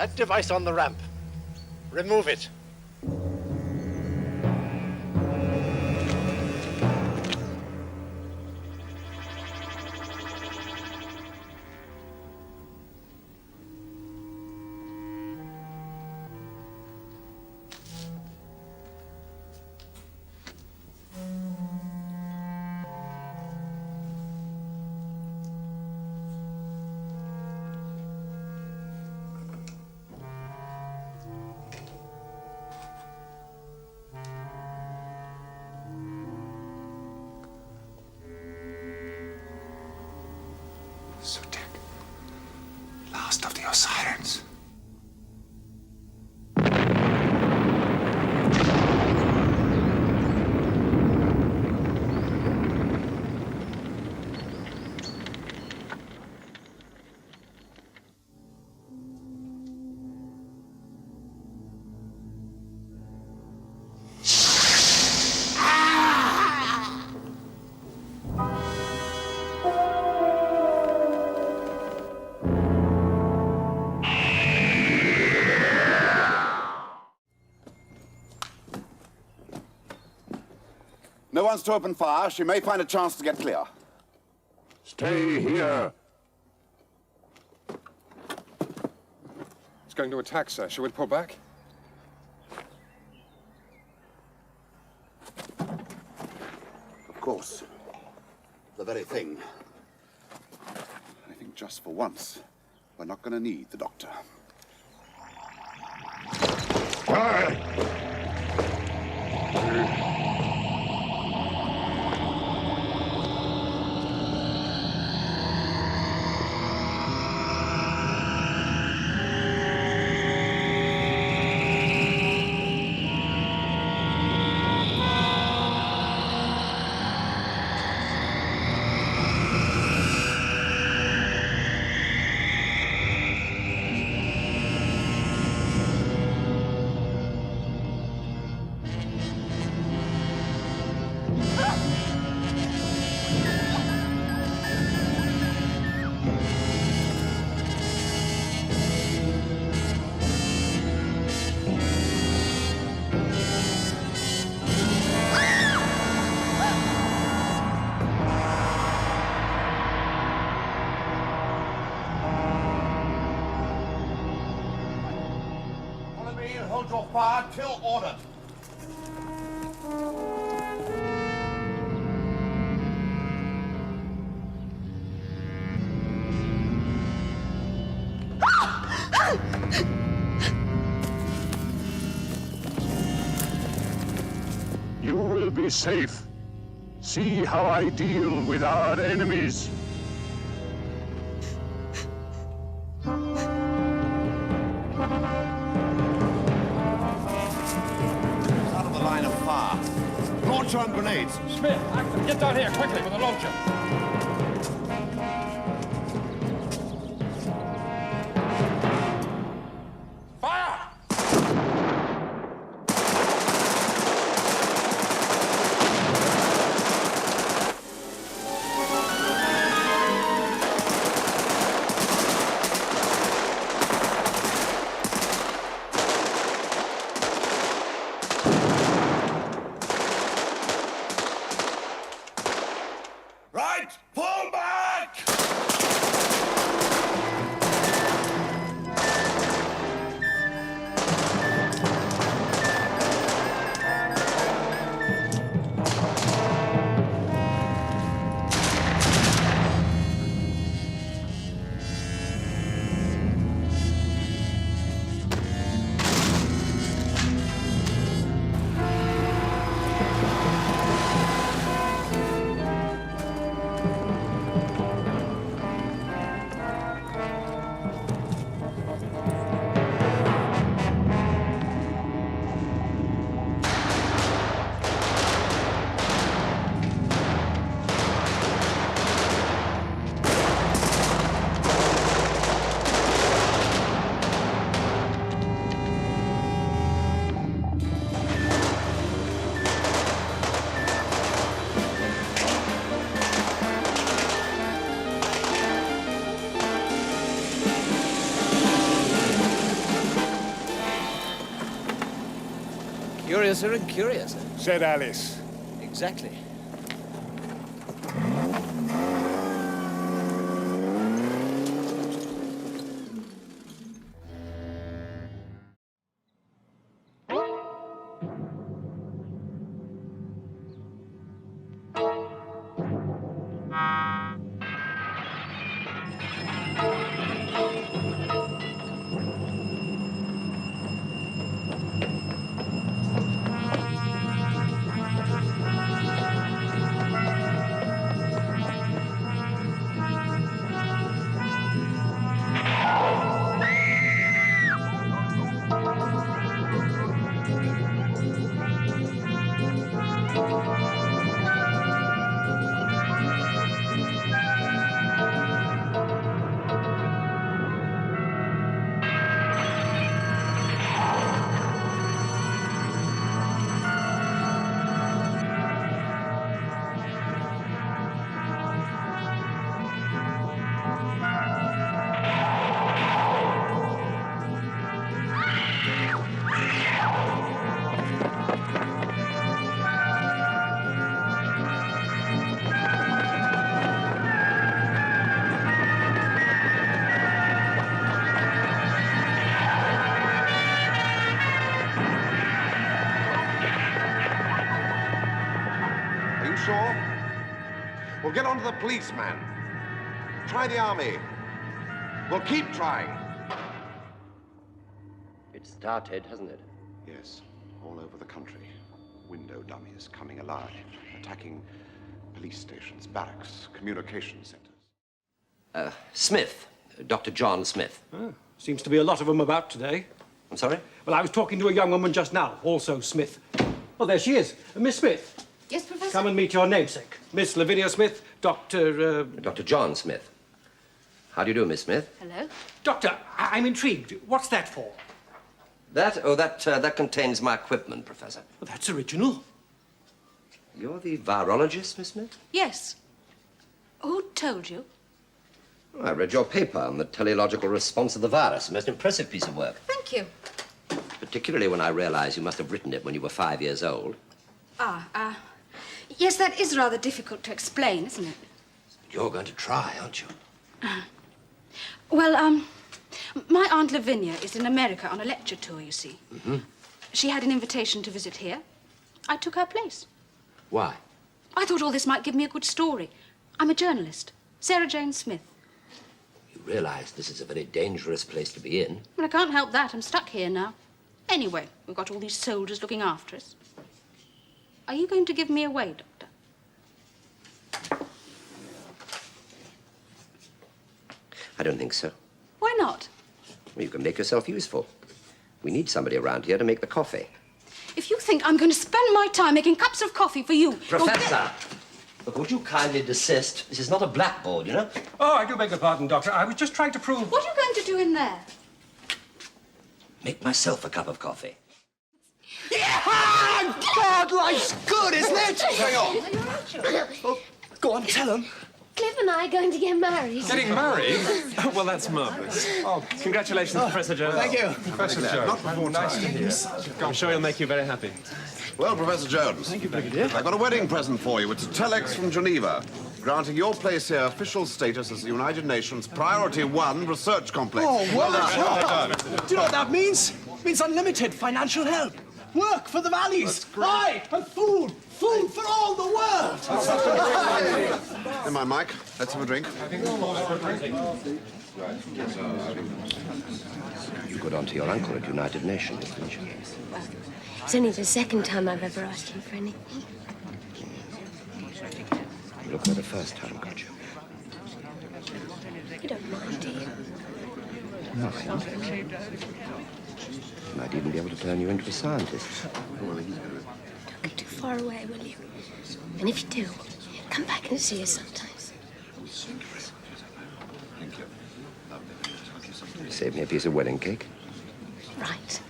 That device on the ramp. Remove it. Sutek, last of the Osirans. No one's to open fire. She may find a chance to get clear. Stay here. It's going to attack, sir. Shall we pull back? Of course. The very thing. I think just for once, we're not going to need the doctor. Hold your fire till ordered. You will be safe. See how I deal with our enemies. Launcher and grenades. Smith, Acton, get down here quickly with a launcher. Fire! Right, Curiouser and curiouser. Said Alice. Exactly. Are you sure? Well, get on to the police, man. Try the army. Well, keep trying. It started, hasn't it? Yes, all over the country. Window dummies coming alive, attacking police stations, barracks, communication centers. Smith. Dr. John Smith. Seems to be a lot of them about today. I'm sorry? Well, I was talking to a young woman just now, also Smith. Oh, there she is. Miss Smith. Yes, Professor? Come and meet your namesake. Miss Lavinia Smith, Dr. Dr. John Smith. How do you do, Miss Smith? Hello? Doctor, I'm intrigued. What's that for? That? Oh, that contains my equipment, Professor. Well, that's original. You're the virologist, Miss Smith? Yes. Who told you? Oh, I read your paper on the teleological response of the virus. A most impressive piece of work. Thank you. Particularly when I realized you must have written it when you were 5 years old. Yes, that is rather difficult to explain, isn't it? You're going to try, aren't you? Well, my Aunt Lavinia is in America on a lecture tour, you see. Mm-hmm. She had an invitation to visit here. I took her place. Why? I thought all this might give me a good story. I'm a journalist, Sarah Jane Smith. You realize this is a very dangerous place to be in. Well, I can't help that. I'm stuck here now. Anyway, we've got all these soldiers looking after us. Are you going to give me away, Doctor? I don't think so. Why not? Well, you can make yourself useful. We need somebody around here to make the coffee. If you think I'm going to spend my time making cups of coffee for you... Professor! Look, would you kindly desist? This is not a blackboard, you know? Oh, I do beg your pardon, Doctor. I was just trying to prove... What are you going to do in there? Make myself a cup of coffee. Yeah! God, life's good, isn't it? Hang on. Oh, go on, tell him. Cliff and I are going to get married. Getting married? Well, that's marvellous. Oh, congratulations, Professor Jones. Thank you. Professor Jones. Not before Nice to time. hear. I'm sure he'll make you very happy. Well, Professor Jones. Thank you, Brigadier. I've got a wedding present for you. It's a telex from Geneva, granting your place here official status as the United Nations Priority 1 Research Complex. Oh, well done. done. Do you know what that means? It means unlimited financial help. Work for the valleys. Aye, and food. Food for all the world. Never mind, Mike. Let's have a drink. You got on to your uncle at United Nations, didn't you? It's only the second time I've ever asked him for anything. You looked there the first time, got you? You don't mind, do you? No. Might even be able to turn you into a scientist. Don't go too far away, will you? And if you do, come back and see us sometimes. Save me a piece of wedding cake. Right.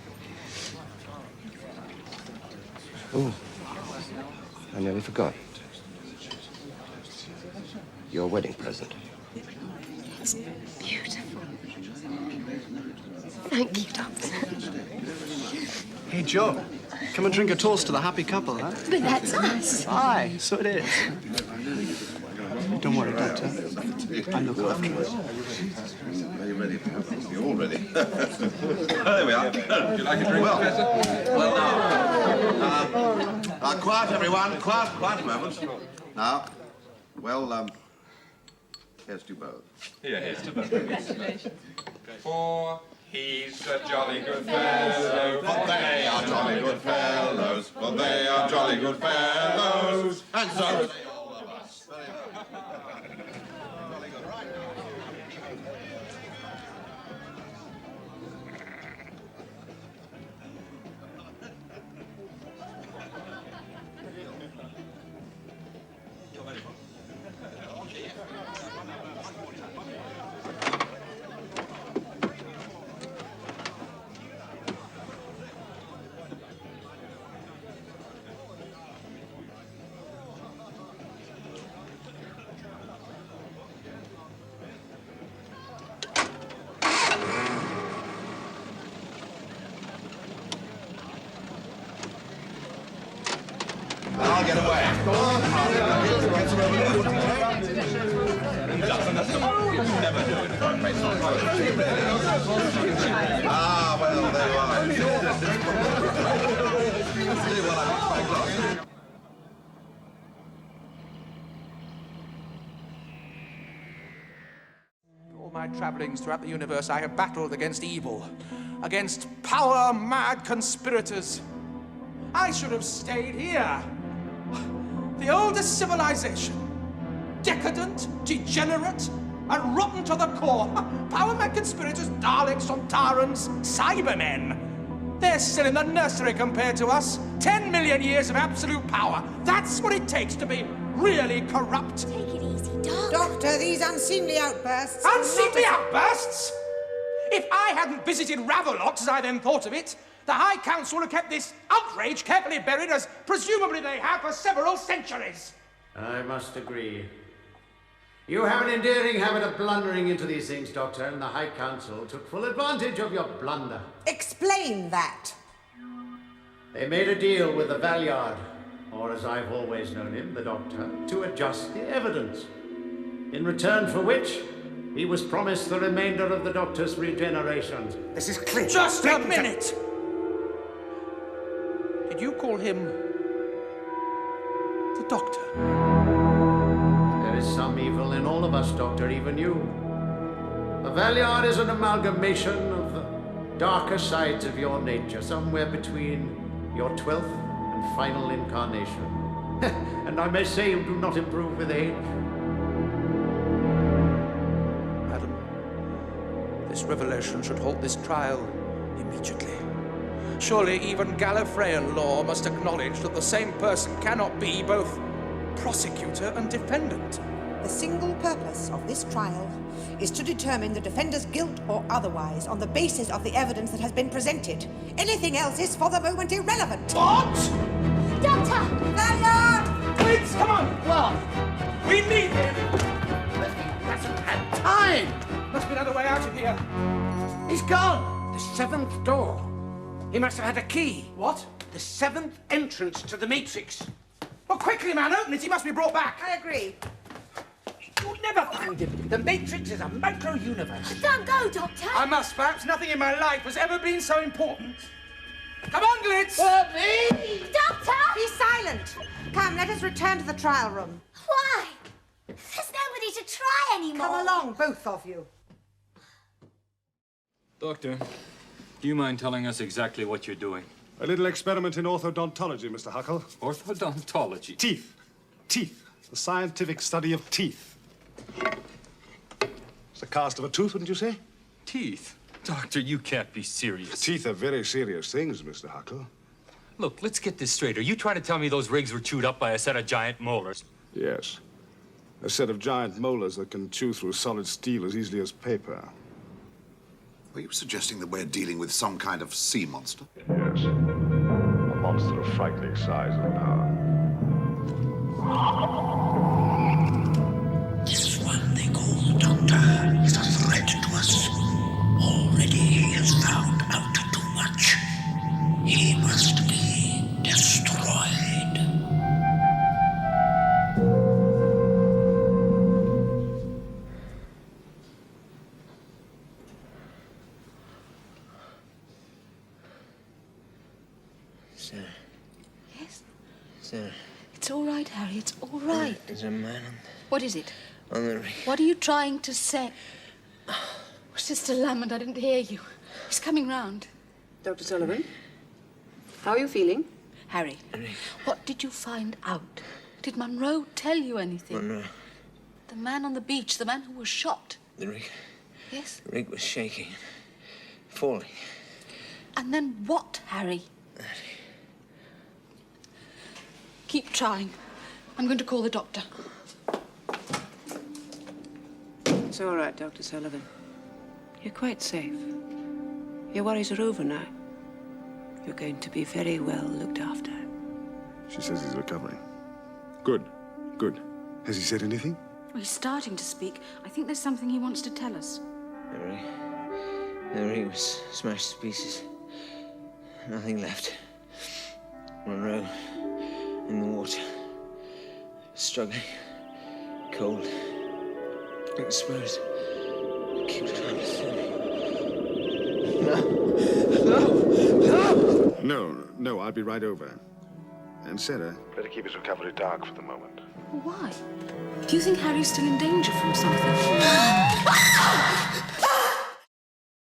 Oh, I nearly forgot. Your wedding present. It's beautiful. Thank you, Doctor. Hey, Joe. Come and drink a toast to the happy couple, huh? But that's us. Aye, so it is. Don't worry, Doctor. I'll look after us. Are you ready? You're all ready. There we are. Would you like a drink, Professor? Well, now. Quiet, everyone. Quiet a moment. Now, well, here's to both. Yeah, here's to both. For he's a jolly good fellow. For they are jolly good fellows. For they are jolly good fellows. And so are they all of us. I'll get away. Ah, well, there you are. Really well, I fixed my glasses. All my travellings throughout the universe, I have battled against evil, against power-mad conspirators. I should have stayed here. The oldest civilization. Decadent, degenerate, and rotten to the core. Power-mad conspirators, Daleks, Sontarans, Cybermen. They're still in the nursery compared to us. 10 million years of absolute power. That's what it takes to be really corrupt. Take it easy, Doc. Doctor, these unseemly outbursts... Unseemly outbursts? If I hadn't visited Ravelox, as I then thought of it, the High Council would have kept this outrage carefully buried, as presumably they have for several centuries. I must agree. You have an endearing habit of blundering into these things, Doctor, and the High Council took full advantage of your blunder. Explain that. They made a deal with the Valeyard, or as I've always known him, the Doctor, to adjust the evidence. In return for which, he was promised the remainder of the Doctor's regenerations. This is clear. Just a minute! Did you call him the Doctor? There is some evil in all of us, Doctor, even you. The Valeyard is an amalgamation of the darker sides of your nature, somewhere between your 12th and final incarnation. And I may say you do not improve with age. Madam, this revelation should halt this trial immediately. Surely even Gallifreyan law must acknowledge that the same person cannot be both prosecutor and defendant. The single purpose of this trial is to determine the defender's guilt or otherwise on the basis of the evidence that has been presented. Anything else is for the moment irrelevant. What? Doctor! Valeyard! Please, come on! What? We need him! But he hasn't had time! Must be another way out of here. He's gone! The 7th door. He must have had a key. What? The 7th entrance to the Matrix. Well, quickly, man, open it. He must be brought back. I agree. You'll never find him. The Matrix is a micro-universe. Don't go, Doctor. I must, perhaps. Nothing in my life has ever been so important. Come on, Glitz! Me? Doctor! Be silent. Come, let us return to the trial room. Why? There's nobody to try anymore. Come along, both of you. Doctor, do you mind telling us exactly what you're doing? A little experiment in orthodontology, Mr. Huckle. Orthodontology? Teeth. Teeth. The scientific study of teeth. It's the cast of a tooth, wouldn't you say? Teeth? Doctor, you can't be serious. Teeth are very serious things, Mr. Huckle. Look, let's get this straight. Are you trying to tell me those rigs were chewed up by a set of giant molars? Yes. A set of giant molars that can chew through solid steel as easily as paper. Were you suggesting that we're dealing with some kind of sea monster? Yes. A monster of frightening size and power. This one they call Doctor is a threat to us. Already he has found out too much. He must be Sarah. Yes? Sarah. It's all right, Harry. It's all right. There's a man What is it? on the ring. What are you trying to say? Oh, Sister Lamond, I didn't hear you. He's coming round. Dr. Sullivan, how are you feeling? Harry, what did you find out? Did Monroe tell you anything? Monroe. The man on the beach, the man who was shot. The rig. Yes? The rig was shaking. Falling. And then what, Harry? Keep trying. I'm going to call the doctor. It's all right, Dr. Sullivan. You're quite safe. Your worries are over now. You're going to be very well looked after. She says he's recovering. Good, good. Has he said anything? Well, he's starting to speak. I think there's something he wants to tell us. The rig was smashed to pieces. Nothing left. Monroe in the water. Struggling. Cold. Exposed. Keep trying to save me. No, I'll be right over. And Sarah, better keep his recovery dark for the moment. Why? Do you think Harry's still in danger from something?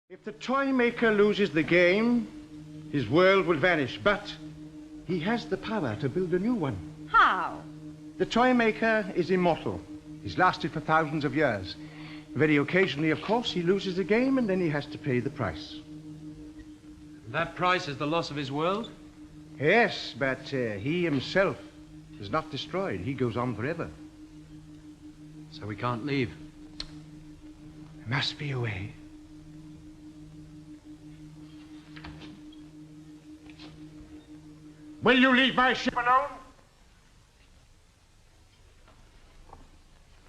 If the Toymaker loses the game, his world will vanish, but he has the power to build a new one. How? The Toymaker is immortal. He's lasted for thousands of years. Very occasionally, of course, he loses the game and then he has to pay the price. That price is the loss of his world? Yes, but he himself is not destroyed. He goes on forever. So we can't leave. There must be a way. Will you leave my ship alone?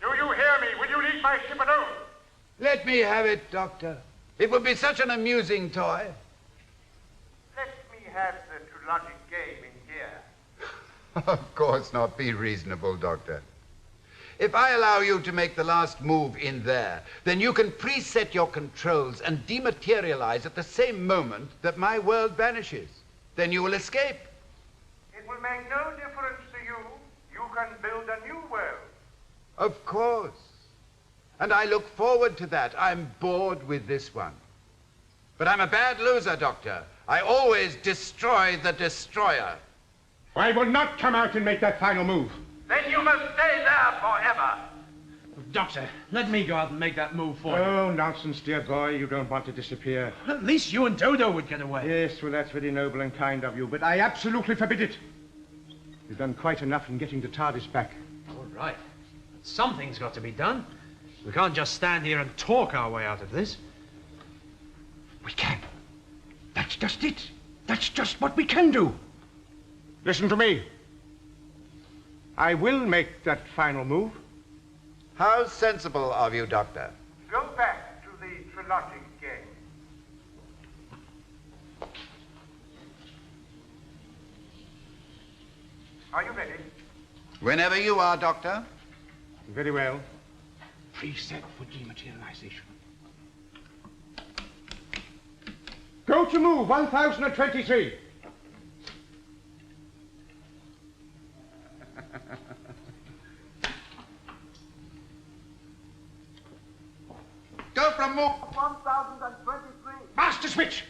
Do you hear me? Will you leave my ship alone? Let me have it, Doctor. It would be such an amusing toy. Let me have the Trulogic game in here. Of course not. Be reasonable, Doctor. If I allow you to make the last move in there, then you can preset your controls and dematerialize at the same moment that my world vanishes. Then you will escape. It will make no difference to you. You can build a new world. Of course. And I look forward to that. I'm bored with this one. But I'm a bad loser, Doctor. I always destroy the destroyer. I will not come out and make that final move. Then you must stay there forever. Doctor, let me go out and make that move for you. Oh, nonsense, dear boy. You don't want to disappear. At least you and Dodo would get away. Yes, well, that's very noble and kind of you, but I absolutely forbid it. You've done quite enough in getting the TARDIS back. All right. But something's got to be done. We can't just stand here and talk our way out of this. We can. That's just it. That's just what we can do. Listen to me. I will make that final move. How sensible of you, Doctor. Go back to the Trilogic game. Are you ready? Whenever you are, Doctor. Very well. Preset for dematerialization. Go to move 1023. Go from move 1023. Master switch.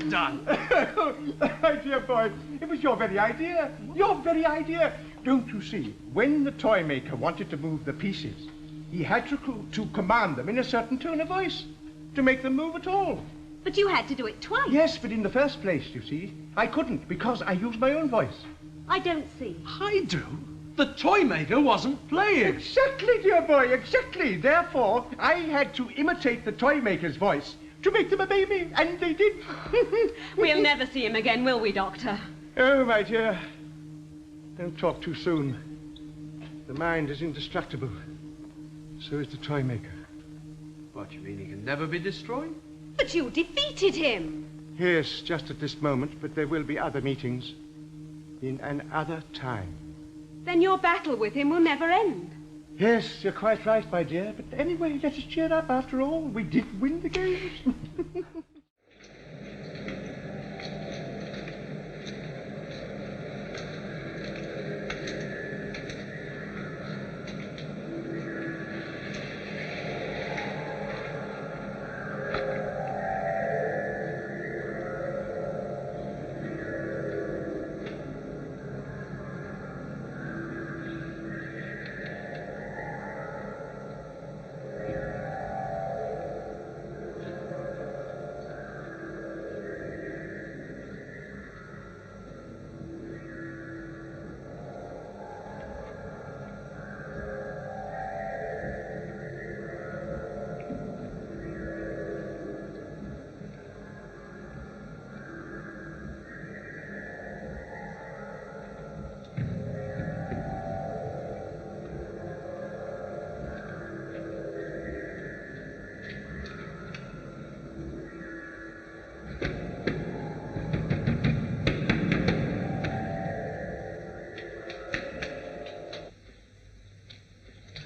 Done. My dear boy, it was your very idea. Your very idea. Don't you see, when the Toymaker wanted to move the pieces, he had to command them in a certain tone of voice to make them move at all. But you had to do it twice. Yes, but in the first place, you see, I couldn't because I used my own voice. I don't see. I do. The Toymaker wasn't playing. Exactly, dear boy, exactly. Therefore, I had to imitate the Toymaker's voice to make them obey me, and they did. We'll never see him again, will we, Doctor? Oh, my dear. Don't talk too soon. The mind is indestructible. So is the Toymaker. What, you mean he can never be destroyed? But you defeated him. Yes, just at this moment, but there will be other meetings. In another time. Then your battle with him will never end. Yes, you're quite right, my dear. But anyway, let us cheer up. After all, we did win the games.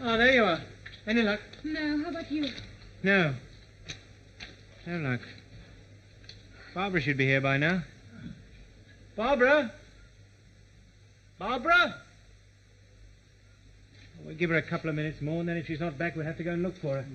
Oh, there you are. Any luck? No, how about you? No. No luck. Barbara should be here by now. Barbara? Barbara? We'll give her a couple of minutes more, and then if she's not back, we'll have to go and look for her.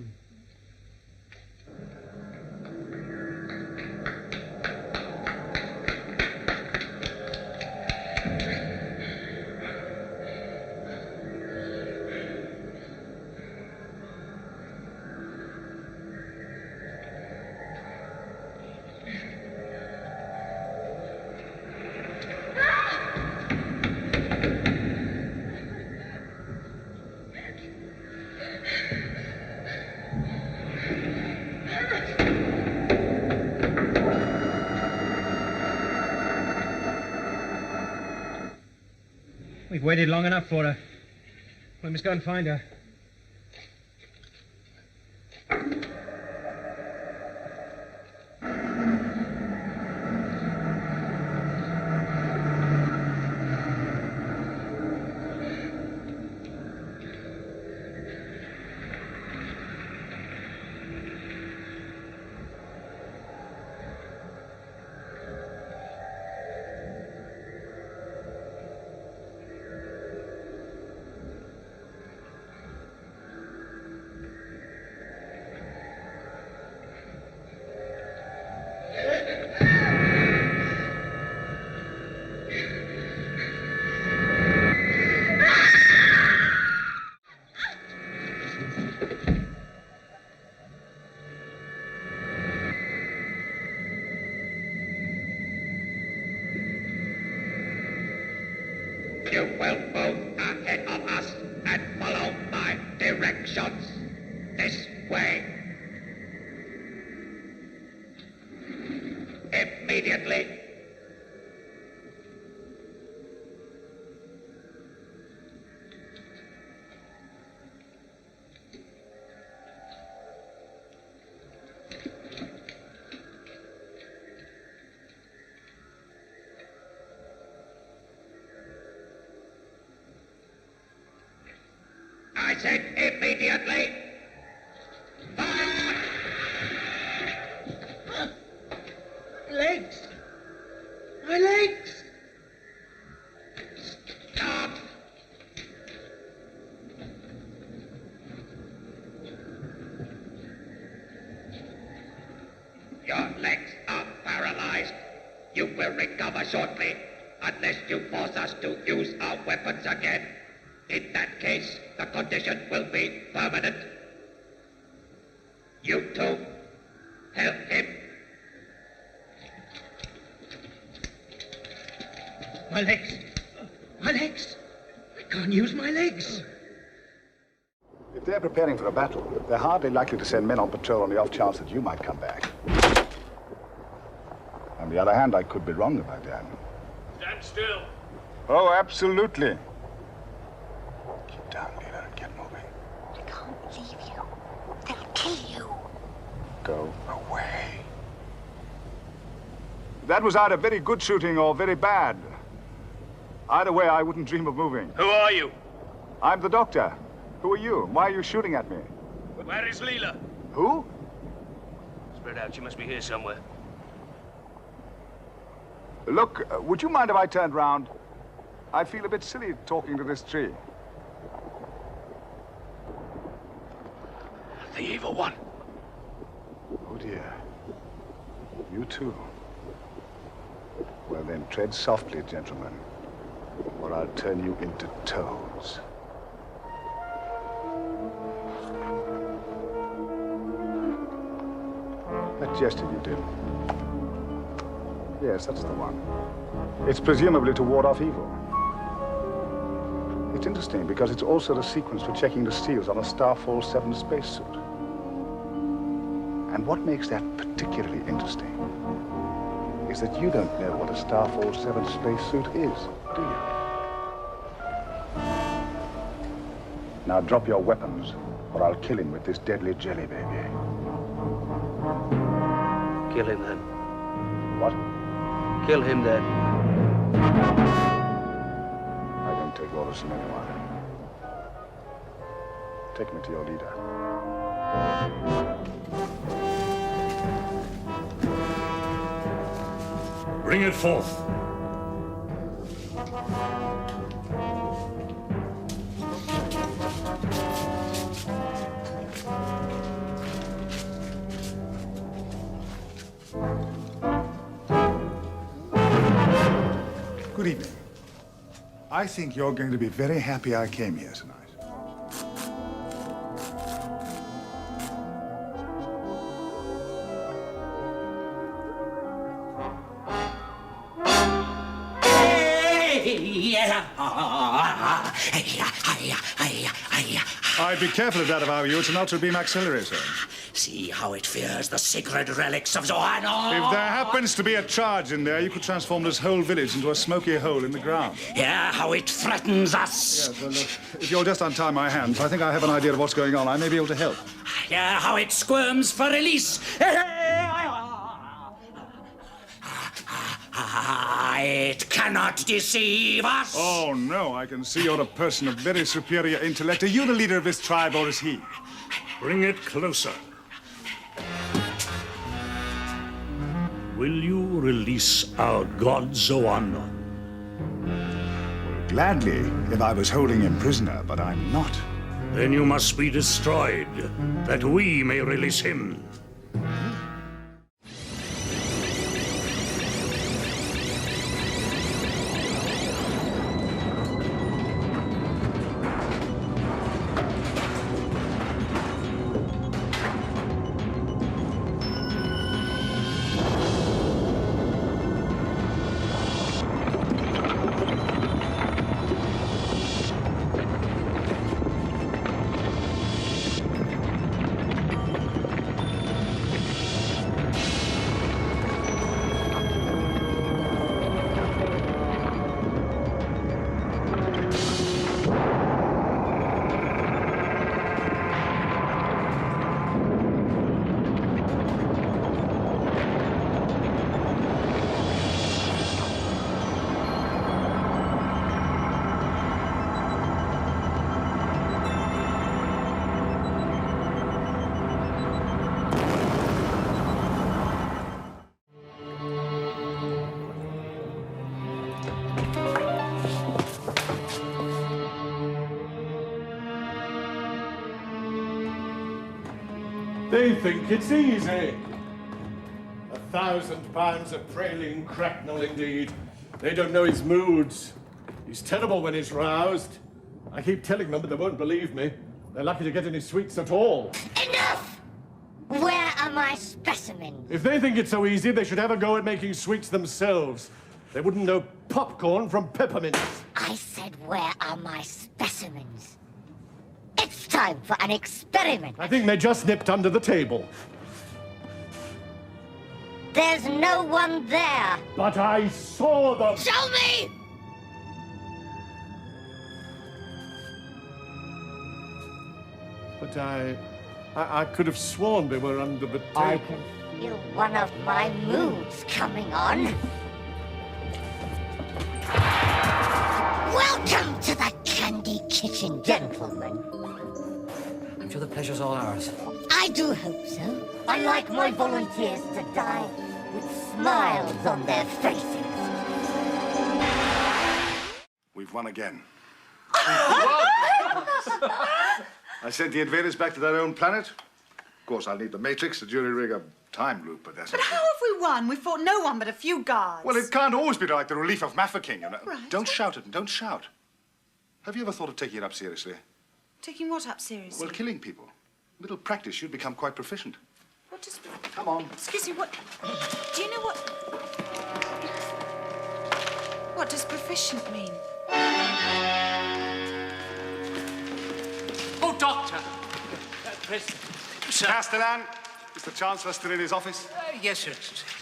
We've waited long enough for her. We must go and find her. You will move ahead of us and follow my directions. This way. Immediately. I said immediately. Legs! My legs! Stop! Your legs are paralyzed. You will recover shortly, unless you force us to use our weapons again. In that case, the condition will be permanent. You two, help him. My legs! My legs! I can't use my legs! If they're preparing for a battle, they're hardly likely to send men on patrol on the off chance that you might come back. On the other hand, I could be wrong about that. Stand still. Oh, absolutely. Keep down, Leela, and get moving. We can't leave you. They'll kill you. Go away. That was either very good shooting or very bad. Either way, I wouldn't dream of moving. Who are you? I'm the doctor. Who are you? Why are you shooting at me? Where is Leela? Who? Spread out. She must be here somewhere. Look, would you mind if I turned round? I feel a bit silly talking to this tree. The evil one. Oh, dear. You too. Well, then, tread softly, gentlemen, or I'll turn you into toads. That gesture you did. Yes, that's the one. It's presumably to ward off evil. It's interesting because it's also the sequence for checking the seals on a Starfall 7 spacesuit. And what makes that particularly interesting is that you don't know what a Starfall 7 spacesuit is, do you? Now drop your weapons, or I'll kill him with this deadly jelly baby. Kill him then. What? Kill him then. I don't take orders from anyone. Take me to your leader. Bring it forth. Good evening. I think you're going to be very happy I came here tonight. I'd be careful of that if I were you. It's an ultra-beam accelerator. See how it fears the sacred relics of Zohanna. If there happens to be a charge in there, you could transform this whole village into a smoky hole in the ground. Yeah, how it threatens us. Yes, well, look, if you'll just untie my hands, I think I have an idea of what's going on. I may be able to help. Yeah, how it squirms for release. It cannot deceive us. Oh, no, I can see you're a person of very superior intellect. Are you the leader of this tribe, or is he? Bring it closer. Will you release our god Zohanna? Well, gladly, if I was holding him prisoner, but I'm not. Then you must be destroyed, that we may release him. They think it's easy. 1,000 pounds of praline cracknel indeed. They don't know his moods. He's terrible when he's roused. I keep telling them, but they won't believe me. They're lucky to get any sweets at all. Enough! Where are my specimens? If they think it's so easy, they should have a go at making sweets themselves. They wouldn't know popcorn from peppermints. I said, where are my specimens? It's time for an experiment. I think they just nipped under the table. There's no one there. But I saw them. Show me! But I could have sworn they were under the table. I can feel one of my moves coming on. Welcome to the Candy Kitchen, gentlemen. I'm sure the pleasure's all ours. I do hope so. I like my volunteers to die with smiles on their faces. We've won again. I sent the invaders back to their own planet. Of course, I'll need the Matrix to jury-rig a time loop, but that's... But how have we won? We fought no one but a few guards. Well, it can't always be like the relief of Mafeking, you know. Right. Don't shout at them, don't shout. Have you ever thought of taking it up seriously? Taking what up seriously? Well, killing people. A little practice, you'd become quite proficient. What does... Come on. Excuse me, what... Do you know what... What does proficient mean? Oh, Doctor! Sir. Castellan, is the Chancellor still in his office? Yes, sir.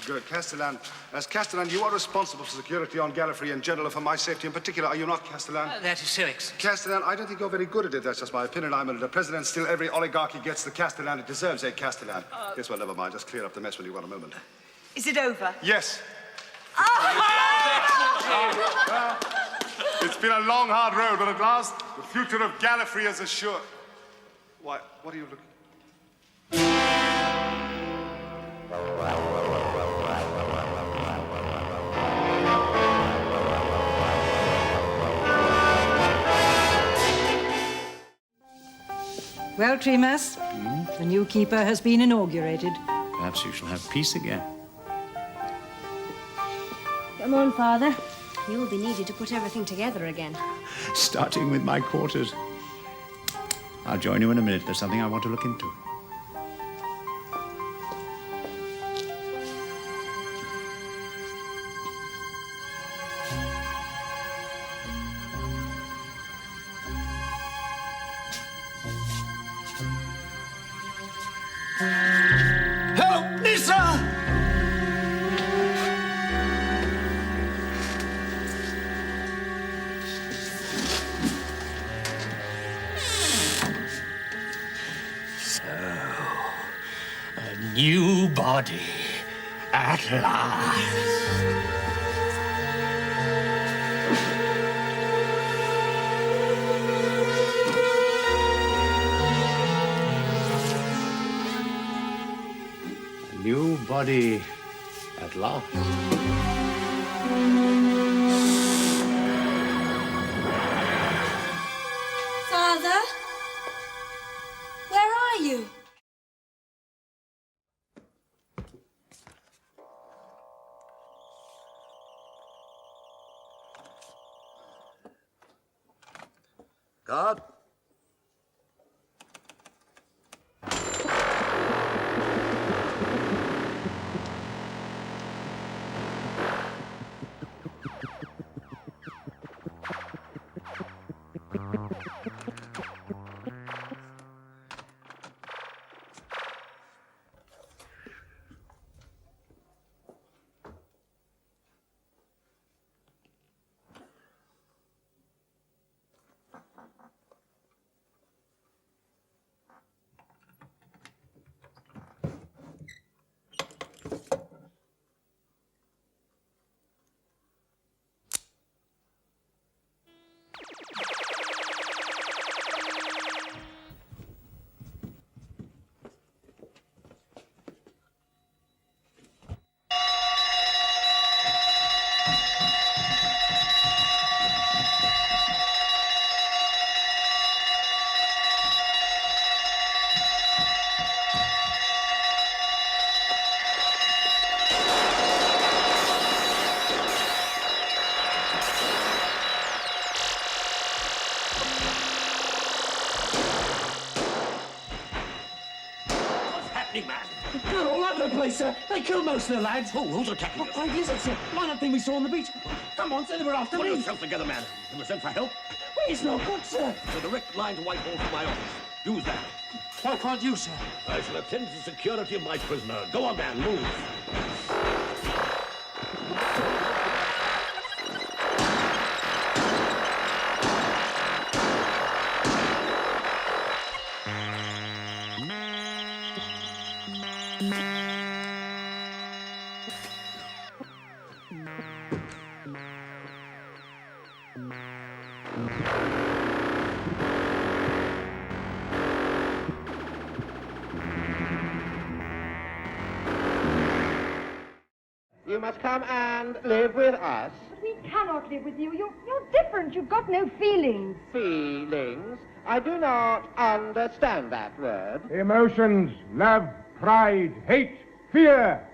Good. Castellan, as Castellan, you are responsible for security on Gallifrey in general, and for my safety in particular, are you not, Castellan? That is so, Excellency. Castellan, I don't think you're very good at it. That's just my opinion. I'm under the president. Still, every oligarchy gets the Castellan it deserves, eh, Castellan? Yes, well, never mind. Just clear up the mess when you've got a moment. Is it over? Yes. It's been a long, hard road, but at last, the future of Gallifrey is assured. Why, what are you looking... Well, Tremas, the new keeper has been inaugurated. Perhaps you shall have peace again. Come on, Father. You will be needed to put everything together again. Starting with my quarters. I'll join you in a minute. There's something I want to look into. Help, Lisa! New body, at last. A new body at last. Father? Where are you? Guard. They're all over the place, sir. They killed most of the lads. Who's attacking us? Why is it, sir? Line up thing we saw on the beach. Come on, sir, they were after Pull me. yourself together, man. You were sent for help. It's not good, sir. There's a direct line to Whitehall from my office. Use that. Why can't you, sir? I shall attend to the security of my prisoner. Go on, man, move. You must come and live with us. But we cannot live with you. You're different. You've got no feelings. Feelings? I do not understand that word. Emotions, love, pride, hate, fear.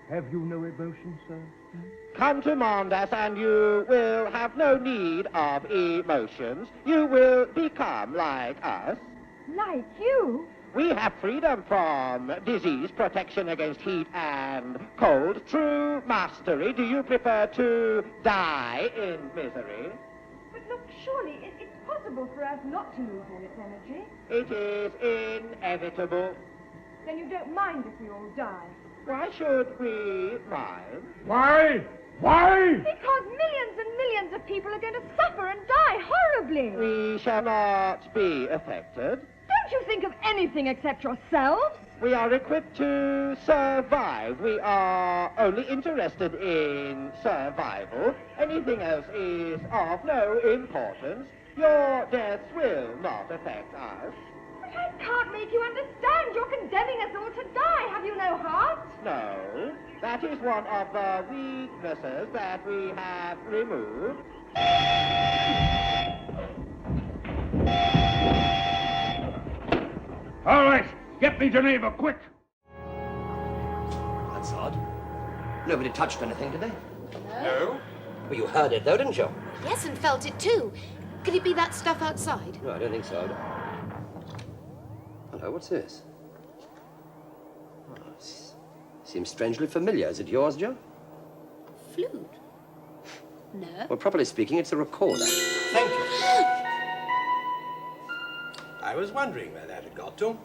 Have you no emotions, sir? Come to Mondas and you will have no need of emotions. You will become like us. Like you? We have freedom from disease, protection against heat and cold, true mastery. Do you prefer to die in misery? But look, surely it's possible for us not to lose all its energy. It is inevitable. Then you don't mind if we all die? Why should we mind? Why? Why? Because millions and millions of people are going to suffer and die horribly. We shall not be affected. Don't you think of anything except yourselves? We are equipped to survive. We are only interested in survival. Anything else is of no importance. Your deaths will not affect us. But I can't make you understand. You're condemning us all to die. Have you no heart? No. That is one of the weaknesses that we have removed. All right, get me Geneva, quick. That's odd. Nobody touched anything, did they? No. Well, you heard it, though, didn't you? Yes, and felt it too. Could it be that stuff outside? No, I don't think so. Hello, what's this? Oh, seems strangely familiar. Is it yours, Joe? Flute? No. Well, properly speaking, it's a recorder. Thank you. I was wondering where that had got to.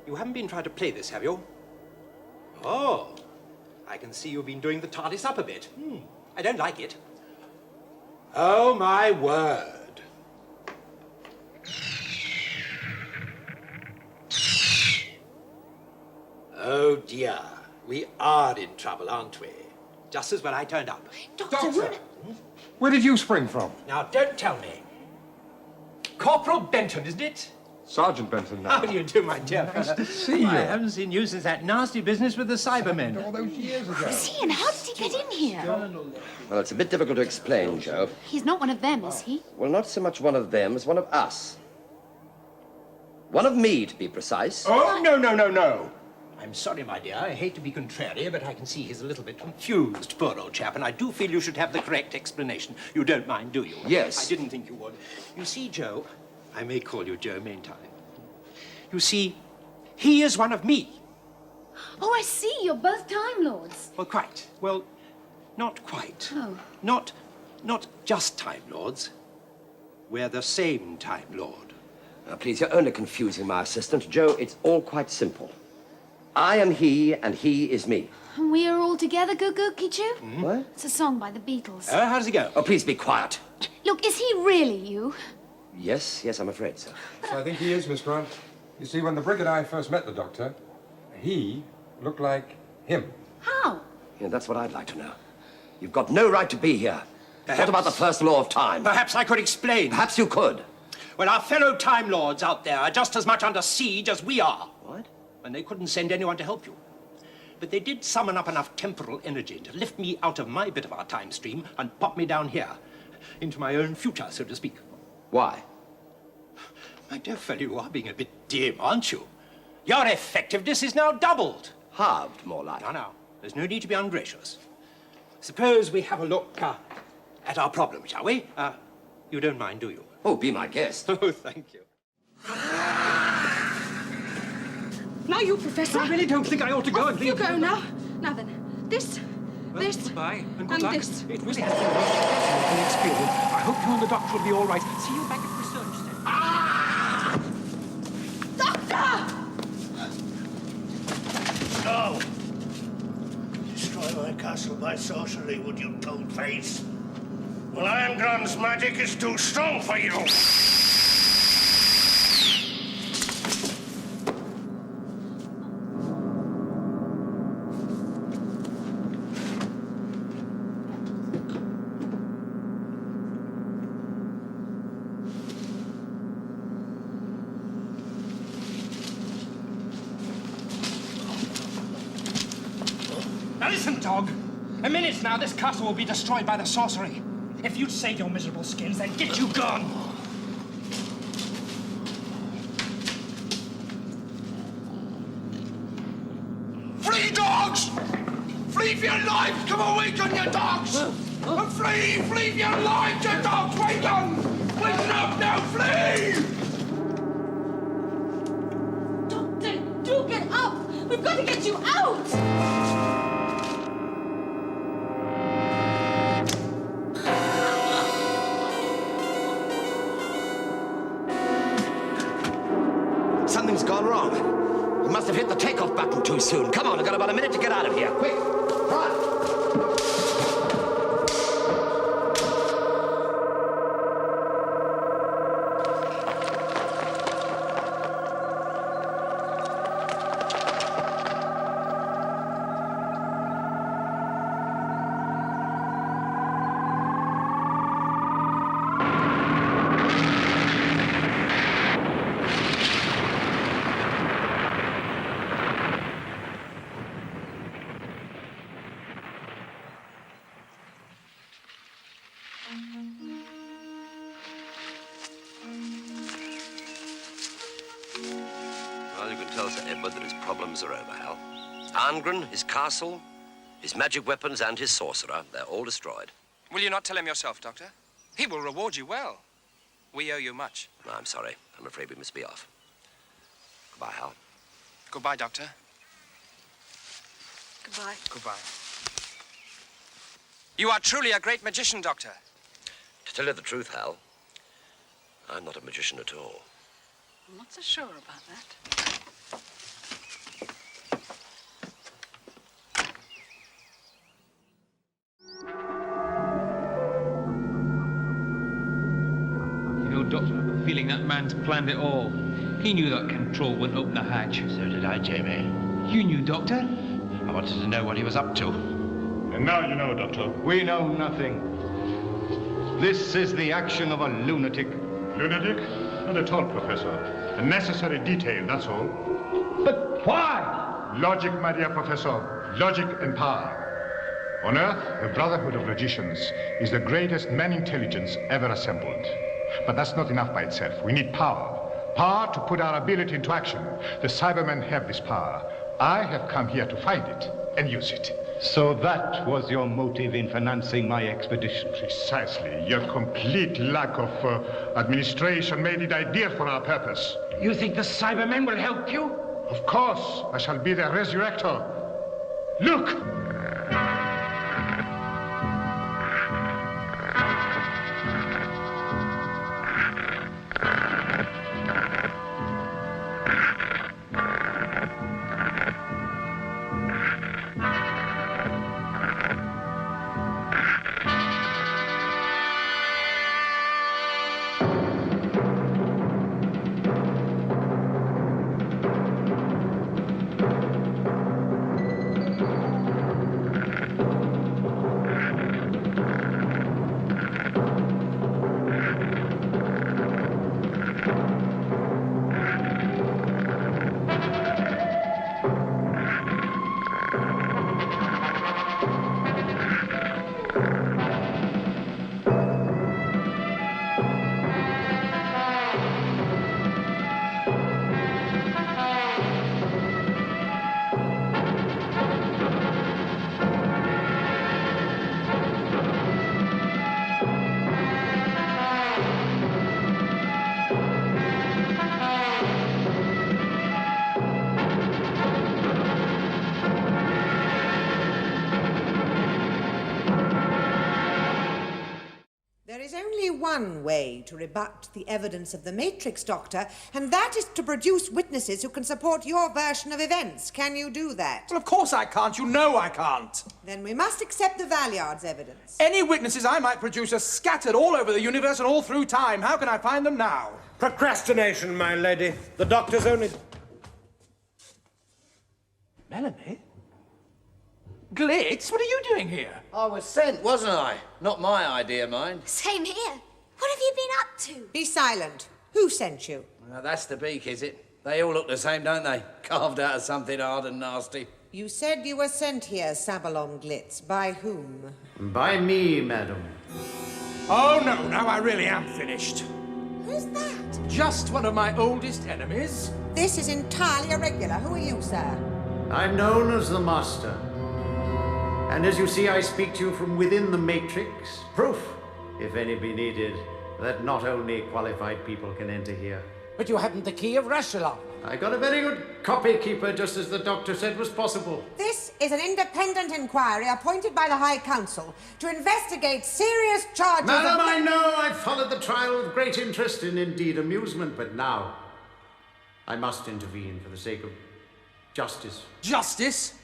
You haven't been trying to play this, have you? Oh, I can see you've been doing the TARDIS up a bit. I don't like it. Oh, my word. Oh, dear. We are in trouble, aren't we? Just as when I turned up. Doctor! Where did you spring from? Now, don't tell me. Corporal Benton, isn't it? Sergeant Benton now. How do you do, my dear Nice fellow? to see you. I haven't seen you since that nasty business with the Cybermen. All those years ago. Is he, and how did he get in here? Well, it's a bit difficult to explain, Joe. He's not one of them, is he? Well, not so much one of them as one of us. One of me, to be precise. Oh, no. I'm sorry, my dear. I hate to be contrary, but I can see he's a little bit confused, poor old chap, and I do feel you should have the correct explanation. You don't mind, do you? Yes. I didn't think you would. You see, Joe, I may call you Joe Maintime. You see, he is one of me. Oh, I see. You're both Time Lords. Well, quite. Well, not quite. Oh. Not just Time Lords. We're the same Time Lord. Now, please, you're only confusing my assistant. Joe, it's all quite simple. I am he, and he is me. And we are all together, Goo Goo Kichu? What? It's a song by the Beatles. How does it go? Oh, please be quiet. Look, is he really you? Yes, I'm afraid so. So I think he is, Miss Grant. You see, when the Brig and I first met the Doctor, he looked like him. How? Yeah, that's what I'd like to know. You've got no right to be here. What about the first law of time? Perhaps I could explain. Perhaps you could. Well, our fellow Time Lords out there are just as much under siege as we are. What? And they couldn't send anyone to help you. But they did summon up enough temporal energy to lift me out of my bit of our time stream and pop me down here, into my own future, so to speak. Why? My dear fellow, you are being a bit dim, aren't you? Your effectiveness is now doubled. Halved, more like. No. There's no need to be ungracious. Suppose we have a look at our problem, shall we? You don't mind, do you? Oh, be my guest. Oh, thank you. Now you, Professor. I really don't think I ought to go and leave You go now. Now then, this, this, goodbye, and good and luck. this. It really has been a most fascinating experience. I hope you and the doctor will be all right. See you back at research center. Doctor! No! Destroy my castle by sorcery, would you, toad-face? Well, Iron Grand's magic is too strong for you! Listen, dog. In minutes now, this castle will be destroyed by the sorcery. If you'd save your miserable skins, then get you gone. Flee, dogs! Flee for your lives! Come on, wake on, you dogs! And flee! Flee for your lives, you dogs! Wake on! Wake up now! Flee! Doctor, do get up! We've got to get you out! Something's gone wrong. We must have hit the takeoff button too soon. Come on, I've got about a minute to get out of here. Quick, run! Well, you can tell Sir Edward that his problems are over, Hal. Arngren, his castle, his magic weapons, and his sorcerer, they're all destroyed. Will you not tell him yourself, Doctor? He will reward you well. We owe you much. No, I'm sorry. I'm afraid we must be off. Goodbye, Hal. Goodbye, Doctor. Goodbye. Goodbye. You are truly a great magician, Doctor. To tell you the truth, Hal, I'm not a magician at all. I'm not so sure about that. You know, Doctor, I have a feeling that man's planned it all. He knew that control wouldn't open the hatch. So did I, Jamie. You knew, Doctor? I wanted to know what he was up to. And now you know, Doctor. We know nothing. This is the action of a lunatic. Lunatic? Not at all, Professor. A necessary detail, that's all. But why? Logic, my dear Professor. Logic and power. On Earth, the Brotherhood of Logicians is the greatest man-intelligence ever assembled. But that's not enough by itself. We need power. Power to put our ability into action. The Cybermen have this power. I have come here to find it and use it. So that was your motive in financing my expedition? Precisely. Your complete lack of administration made it ideal for our purpose. You think the Cybermen will help you? Of course. I shall be their resurrector. Look! One way to rebut the evidence of the Matrix, Doctor, and that is to produce witnesses who can support your version of events. Can you do that? Well, of course I can't. You know I can't. Then we must accept the Valeyard's evidence. Any witnesses I might produce are scattered all over the universe and all through time. How can I find them now? Procrastination, my lady. The doctor's only... Melanie? Glitz, what are you doing here? I was sent, wasn't I? Not my idea, mind. Same here. What have you been up to? Be silent. Who sent you? Well, that's the beak, is it? They all look the same, don't they? Carved out of something hard and nasty. You said you were sent here, Sabalom Glitz. By whom? By me, madam. Oh, no, now I really am finished. Who's that? Just one of my oldest enemies. This is entirely irregular. Who are you, sir? I'm known as the Master. And as you see, I speak to you from within the Matrix. Proof, if any be needed, that not only qualified people can enter here. But you haven't the key of Rashalon. I got a very good copy, Keeper, just as the doctor said was possible. This is an independent inquiry appointed by the High Council to investigate serious charges Madam, I know I've followed the trial with great interest and indeed amusement, but now I must intervene for the sake of justice. Justice?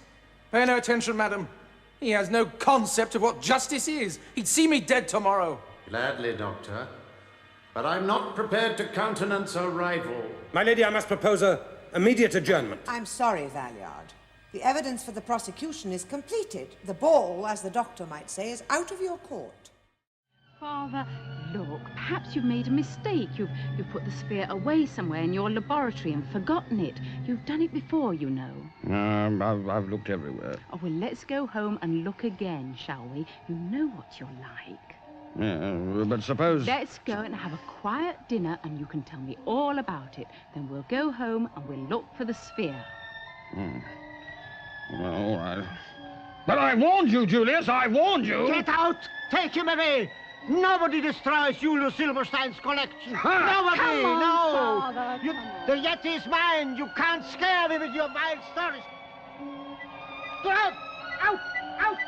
Pay no attention, madam. He has no concept of what justice is. He'd see me dead tomorrow. Gladly, Doctor. But I'm not prepared to countenance a rival. My lady, I must propose a immediate adjournment. I'm sorry, Valliard. The evidence for the prosecution is completed. The ball, as the doctor might say, is out of your court. Father, look, perhaps you've made a mistake. You've put the sphere away somewhere in your laboratory and forgotten it. You've done it before, you know. I've looked everywhere. Oh, well, let's go home and look again, shall we? You know what you're like. Yeah, but suppose... Let's go and have a quiet dinner and you can tell me all about it. Then we'll go home and we'll look for the sphere. Well, all right. But I warned you, Julius, I warned you! Get out! Take him away! Nobody destroys Julius Silverstein's collection. Ha! Nobody! Come on, No! Father, You, come on. the Yeti is mine! You can't scare me with your wild stories! Go out! Out! Out!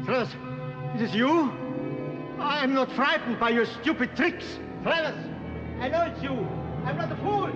Travis, it is you? I am not frightened by your stupid tricks. Travis, I know it's you. I'm not a fool.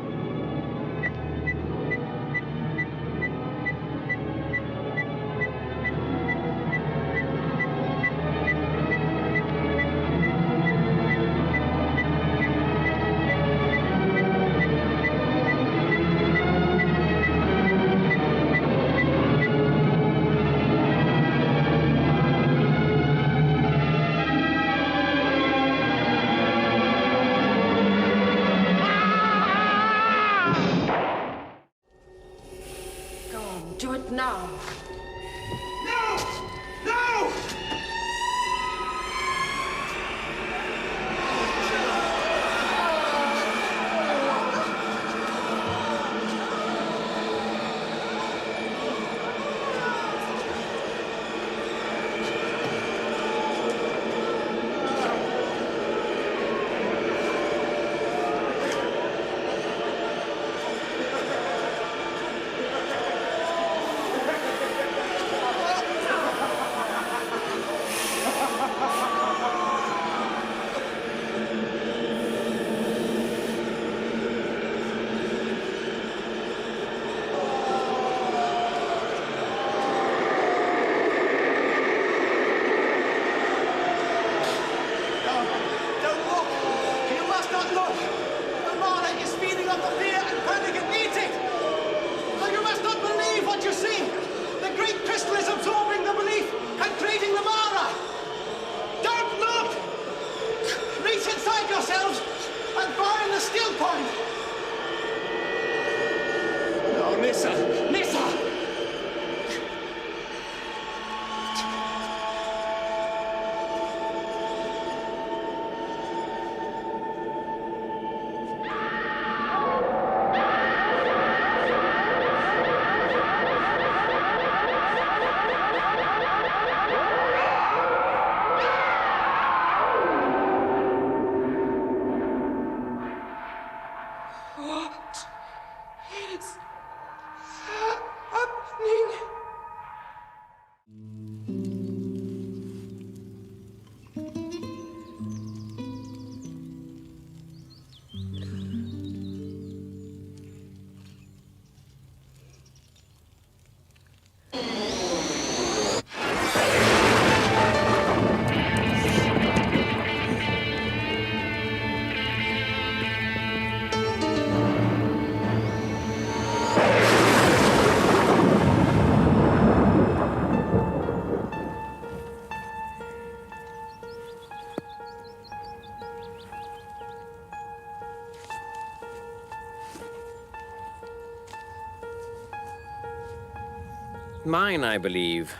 mine, I believe.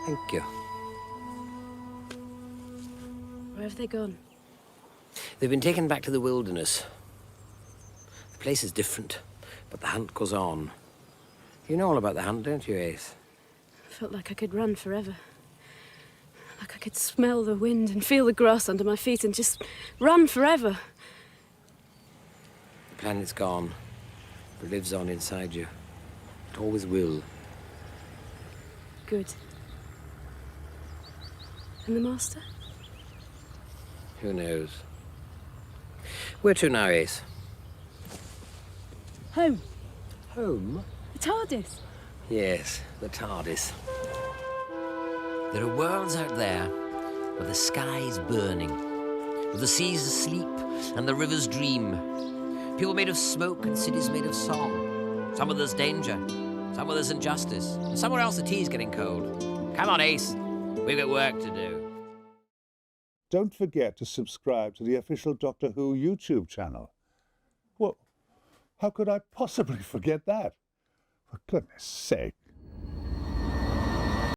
Thank you. Where have they gone? They've been taken back to the wilderness. The place is different, but the hunt goes on. You know all about the hunt, don't you, Ace? I felt like I could run forever. Like I could smell the wind and feel the grass under my feet and just run forever. The planet's gone, but it lives on inside you. It always will. Good. And the Master? Who knows? Where to now, Ace? Home. Home? The TARDIS. Yes, the TARDIS. There are worlds out there where the sky's burning, where the sea's asleep and the rivers dream. People made of smoke and cities made of song. Some of there's danger, some of there's injustice, and somewhere else the tea's getting cold. Come on, Ace. We've got work to do. Don't forget to subscribe to the official Doctor Who YouTube channel. Well, how could I possibly forget that? For goodness sake.